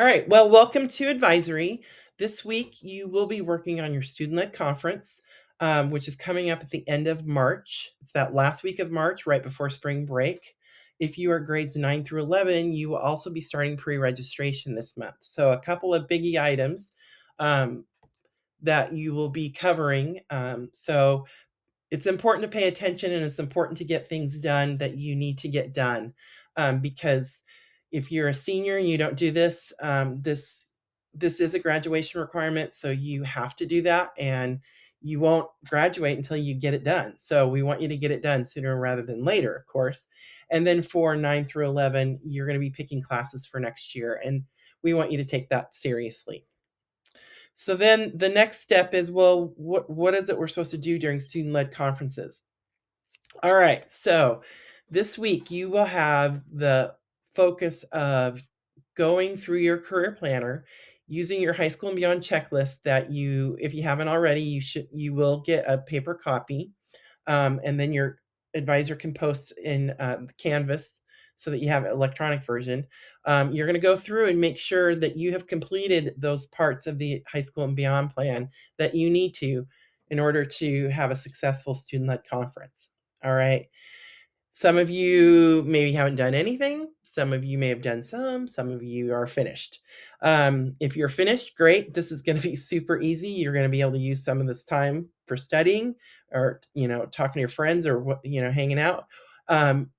All right. Well, welcome to advisory. This week, you will be working on your student-led conference, which is coming up at the end of March. It's that last week of March, right before spring break. If you are grades 9 through 11, you will also be starting pre-registration this month. So a couple of biggie items um, that you will be covering. So it's important to pay attention, and it's important to get things done that you need to get done, because if you're a senior and you don't do this, this is a graduation requirement, so you have to do that, and you won't graduate until you get it done. So we want you to get it done sooner rather than later, of course. And then for 9 through 11, you're going to be picking classes for next year, and we want you to take that seriously. So then the next step is, well, what is it we're supposed to do during student-led conferences? All right. So this week you will have the focus of going through your career planner using your high school and beyond checklist that if you haven't already, you will get a paper copy, and then your advisor can post in Canvas so that you have an electronic version. You're going to go through and make sure that you have completed those parts of the high school and beyond plan that you need to in order to have a successful student-led conference. All right. Some of you maybe haven't done anything. Some of you may have done some of you are finished. If you're finished, great. This is going to be super easy. You're going to be able to use some of this time for studying or, talking to your friends or, hanging out.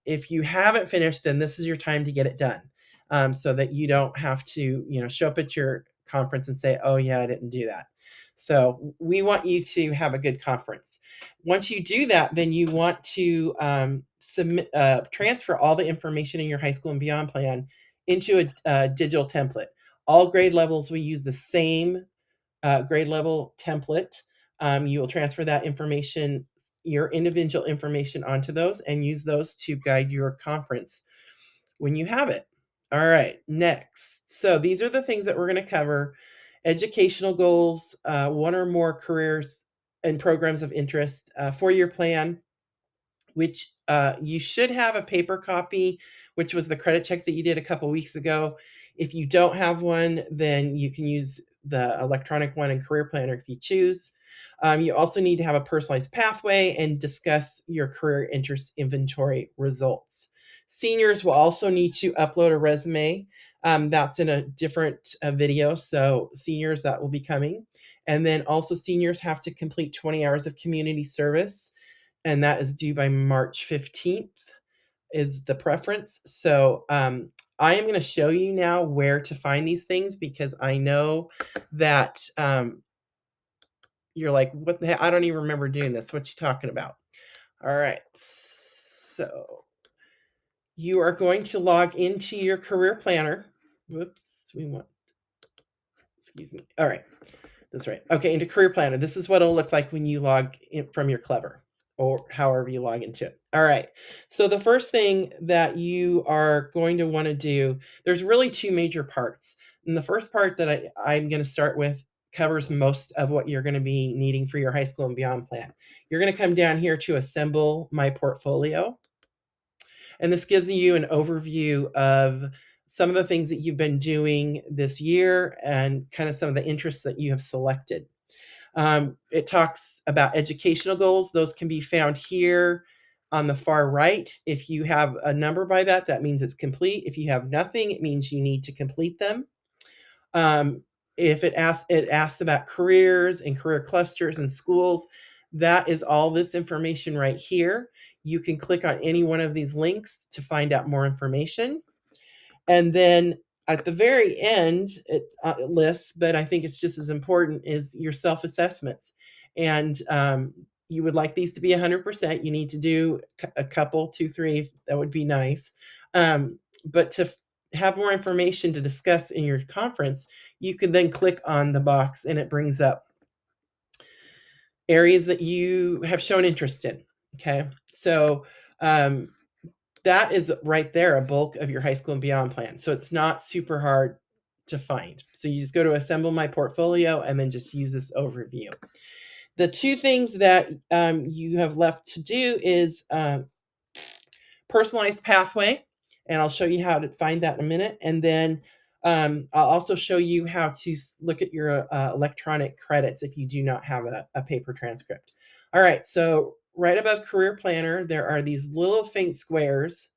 If you haven't finished, then this is your time to get it done, so that you don't have to, show up at your conference and say, oh, yeah, I didn't do that. So we want you to have a good conference. Once you do that, then you want to transfer all the information in your high school and beyond plan into a digital template. All grade levels will use the same grade level template. You will transfer that information, your individual information, onto those and use those to guide your conference when you have it. All right, next. So these are the things that we're going to cover: educational goals, one or more careers and programs of interest, 4-year plan, which you should have a paper copy, which was the credit check that you did a couple weeks ago. If you don't have one, then you can use the electronic one in Career Planner if you choose. You also need to have a personalized pathway and discuss your career interest inventory results. Seniors will also need to upload a resume. That's in a different video. So seniors, that will be coming. And then also seniors have to complete 20 hours of community service, and that is due by March 15th is the preference. So I am going to show you now where to find these things, because I know that you're like, what the heck? I don't even remember doing this. What you talking about? All right. So you are going to log into your career planner. Whoops. Excuse me. All right. That's right. Okay, into Career Planner. This is what it'll look like when you log in from your Clever, or however you log into it. All right. So the first thing that you are going to want to do, there's really two major parts. And the first part that I'm going to start with covers most of what you're going to be needing for your high school and beyond plan. You're going to come down here to assemble my portfolio. And this gives you an overview of some of the things that you've been doing this year and kind of some of the interests that you have selected. It talks about educational goals. Those can be found here on the far right. If you have a number by that, that means it's complete. If you have nothing, it means you need to complete them. If it asks about careers and career clusters and schools, that is all this information right here. You can click on any one of these links to find out more information. And then at the very end, it lists, but I think it's just as important, is your self-assessments. And you would like these to be 100%. You need to do a couple, 2, 3. That would be nice. But to have more information to discuss in your conference, you can then click on the box and it brings up areas that you have shown interest in. Okay. So that is right there, a bulk of your high school and beyond plan. So it's not super hard to find. So you just go to assemble my portfolio and then just use this overview. The two things that you have left to do is personalized pathway, and I'll show you how to find that in a minute. And then I'll also show you how to look at your electronic credits if you do not have a paper transcript. All right, so right above Career Planner, there are these little faint squares,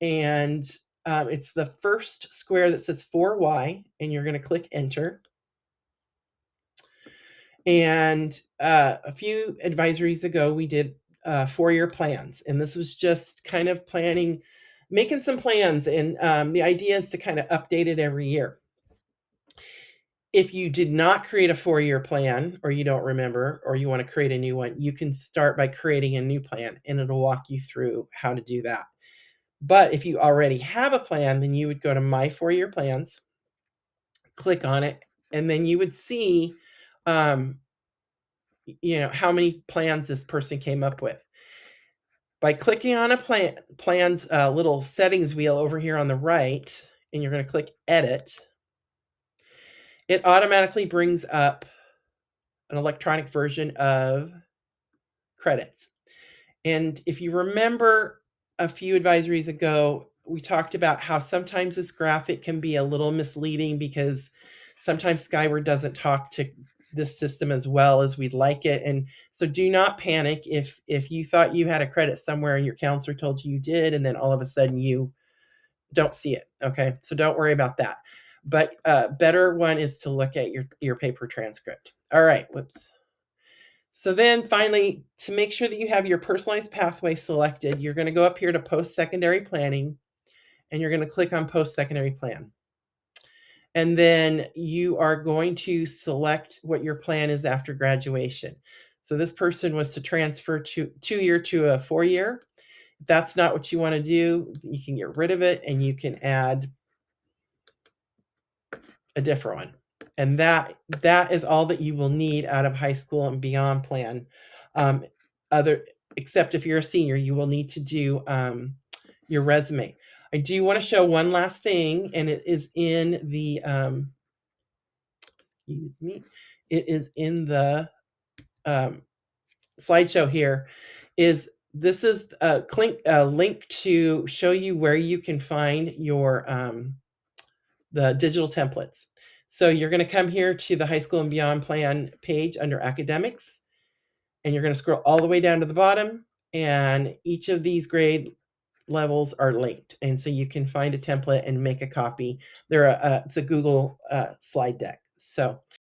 and it's the first square that says 4Y, and you're going to click Enter. And a few advisories ago, we did 4-year plans, and this was just kind of planning, making some plans, and the idea is to kind of update it every year. If you did not create a 4-year plan, or you don't remember, or you want to create a new one, you can start by creating a new plan, and it'll walk you through how to do that. But if you already have a plan, then you would go to My 4-Year Plans, click on it, and then you would see how many plans this person came up with. By clicking on a plan's little settings wheel over here on the right, and you're going to click Edit, it automatically brings up an electronic version of credits. And if you remember a few advisories ago, we talked about how sometimes this graphic can be a little misleading because sometimes Skyward doesn't talk to this system as well as we'd like it. And so do not panic if you thought you had a credit somewhere and your counselor told you did, and then all of a sudden you don't see it. Okay, so don't worry about that. But better one is to look at your paper transcript. All right, whoops. So then finally, to make sure that you have your personalized pathway selected, you're going to go up here to post-secondary planning, and you're going to click on post-secondary plan. And then you are going to select what your plan is after graduation. So this person was to transfer to 2-year to a 4-year. If that's not what you want to do, you can get rid of it and you can add a different one. And that is all that you will need out of high school and beyond plan. Except if you're a senior, you will need to do your resume. I do want to show one last thing, and it is in the excuse me, it is in the slideshow here. This is a link to show you where you can find your the digital templates. So you're going to come here to the high school and beyond plan page under academics, and you're going to scroll all the way down to the bottom, and each of these grade levels are linked, and so you can find a template and make a copy. It's a Google slide deck. So